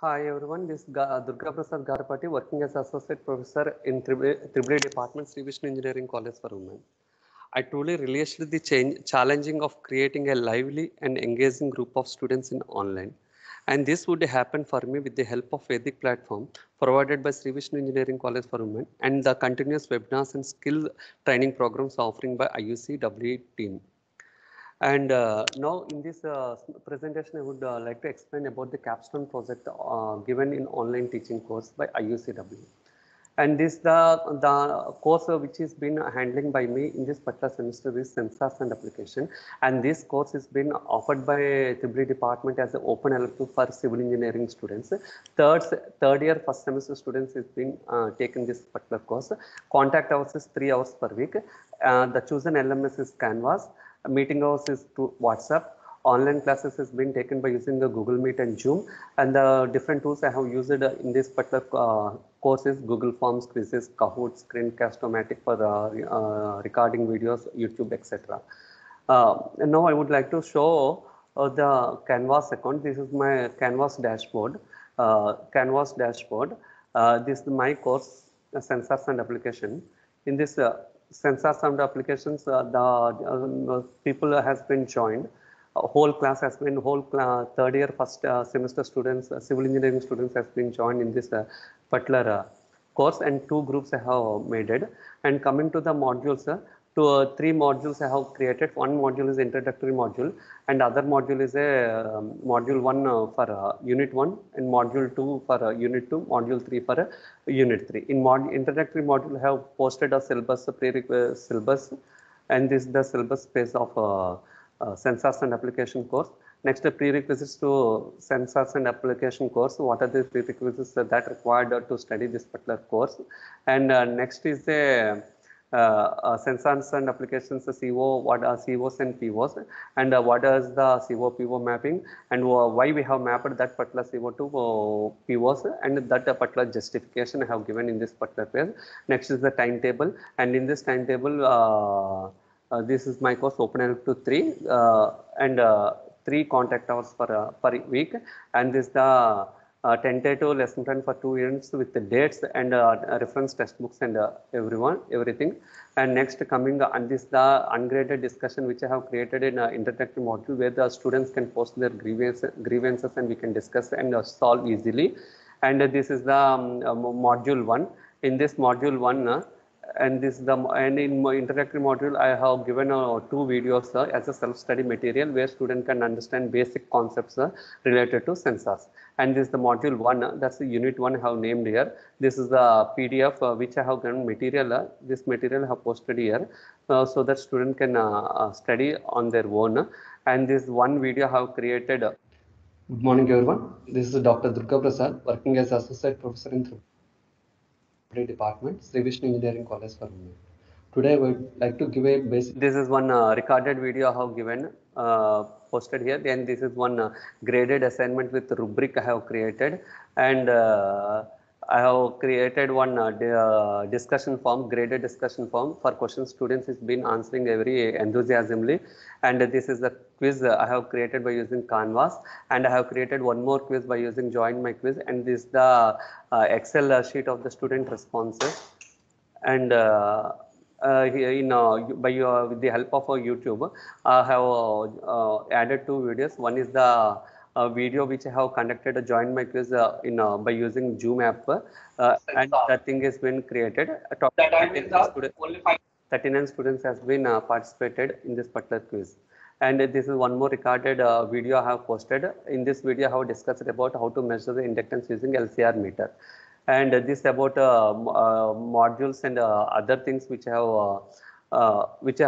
Hi everyone, this is Durga Prasad Garpati working as Associate Professor in Triple Department, Sri Vishnu Engineering College for Women. I truly realized the challenging of creating a lively and engaging group of students in online. And this would happen for me with the help of Vedic platform provided by Sri Vishnu Engineering College for Women and the continuous webinars and skill training programs offering by IUCW team. And now in this presentation, I would like to explain about the capstone project given in online teaching course by IUCW. And this the course which is been handling by me in this particular semester is sensors and application. And this course is been offered by Tribal department as an open elective for civil engineering students. Third third year first semester students is been taken this particular course. Contact hours is 3 hours per week. The chosen LMS is Canvas. Meeting hours is to WhatsApp. Online classes has been taken by using the Google Meet and Zoom, and the different tools I have used in this particular course is Google Forms, quizzes, Kahoot, Screencast-O-Matic for recording videos, YouTube, etc. And now I would like to show the Canvas account. This is my Canvas dashboard. Canvas dashboard. This is my course, sensors and application. In this sensors and applications, the people has been joined. Whole class has been third year first semester students, civil engineering students has been joined in this particular course, and two groups I have made it. And coming to the modules, three modules I have created. One module is introductory module, and other module is a module one for unit one, and module two for unit two, module three for unit three. In introductory module, I have posted a syllabus, a prerequisite syllabus, and this is the syllabus space of sensors and application course. Next, prerequisites to sensors and application course. What are the prerequisites that required to study this particular course? And next is the sensors and applications CO, what are COs and POs, and what is the CO PO mapping, and why we have mapped that particular CO to POs, and that particular justification I have given in this particular page. Next is the timetable, and in this timetable, this is my course open to 3 and 3 contact hours per week, and this is the tentative lesson plan for 2 units with the dates and reference textbooks and everything. And next coming on this the ungraded discussion which I have created in introductory module where the students can post their grievances and we can discuss and solve easily. And this is the module 1. In this module 1, and this the and in my introductory module I have given 2 videos as a self-study material where student can understand basic concepts related to sensors. And this is the module 1, that's the unit 1 I have named here. This is the PDF which I have given material. This material I have posted here so that student can study on their own. And this one video I have created. Good morning everyone. This is Dr. Durga Prasad working as Associate Professor in Department, Sri Vishnu Engineering College for Women. Today I would like to give a basic. This is one recorded video I have given, posted here. Then this is one graded assignment with rubric I have created, and I have created one discussion form, graded discussion form for questions students has been answering very enthusiasmally. And this is the quiz I have created by using Canvas, and I have created one more quiz by using Join My Quiz, and this is the Excel sheet of the student responses. And with the help of YouTube, I have added 2 videos. One is the video which I have conducted a Join My Quiz by using Zoom app, and that thing has been created. That I mean only 39 students has been participated in this particular quiz. And this is one more recorded video I have posted. In this video, I have discussed about how to measure the inductance using LCR meter. And this about modules and other things which I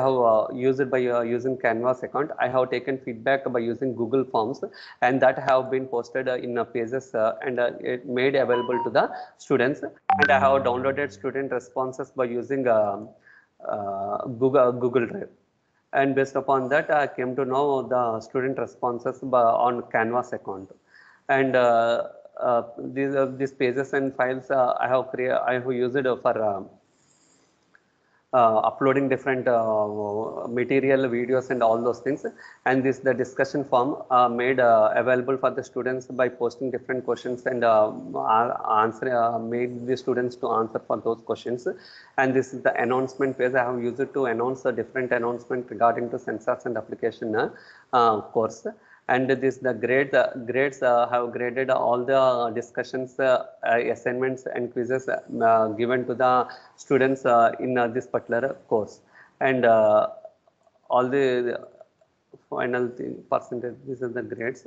have used by using Canvas account. I have taken feedback by using Google Forms, and that have been posted in pages and it made available to the students. And I have downloaded student responses by using Google Drive. And based upon that, I came to know the student responses on Canvas account. And these pages and files I have used for uploading different material, videos, and all those things. And this the discussion form made available for the students by posting different questions and answer made the students to answer for those questions. And this is the announcement page. I have used it to announce a different announcement regarding to sensors and application course. And this the grades have graded all the discussions, assignments and quizzes given to the students in this particular course. And all the final thing, percentage, this is the grades.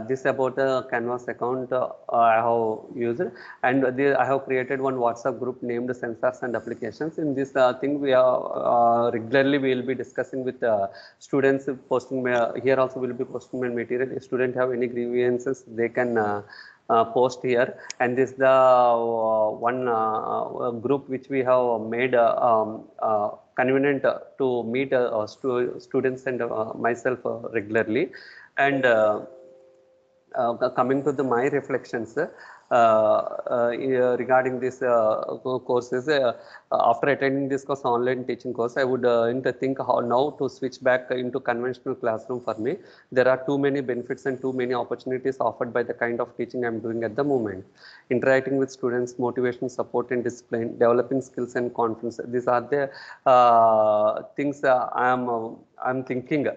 This about the Canvas account I have used, and I have created one WhatsApp group named Sensors and Applications. In this thing, we are regularly we will be discussing with students, posting here also will be posting my material. If students have any grievances, they can post here. And this the one group which we have made convenient to meet students and myself regularly. And coming to my reflections regarding this courses, after attending this course, online teaching course, I would think how now to switch back into conventional classroom. For me, there are too many benefits and too many opportunities offered by the kind of teaching I'm doing at the moment. Interacting with students, motivation, support and discipline, developing skills and confidence. These are the things I'm thinking,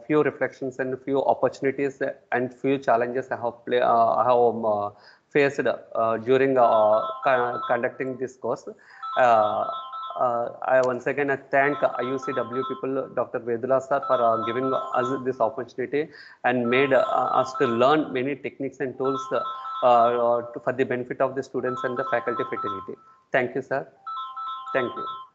few reflections and few opportunities and few challenges I have faced during conducting this course. I once again thank IUCW people, Dr. Vedula sir, for giving us this opportunity and made us to learn many techniques and tools for the benefit of the students and the faculty fraternity. Thank you, sir. Thank you.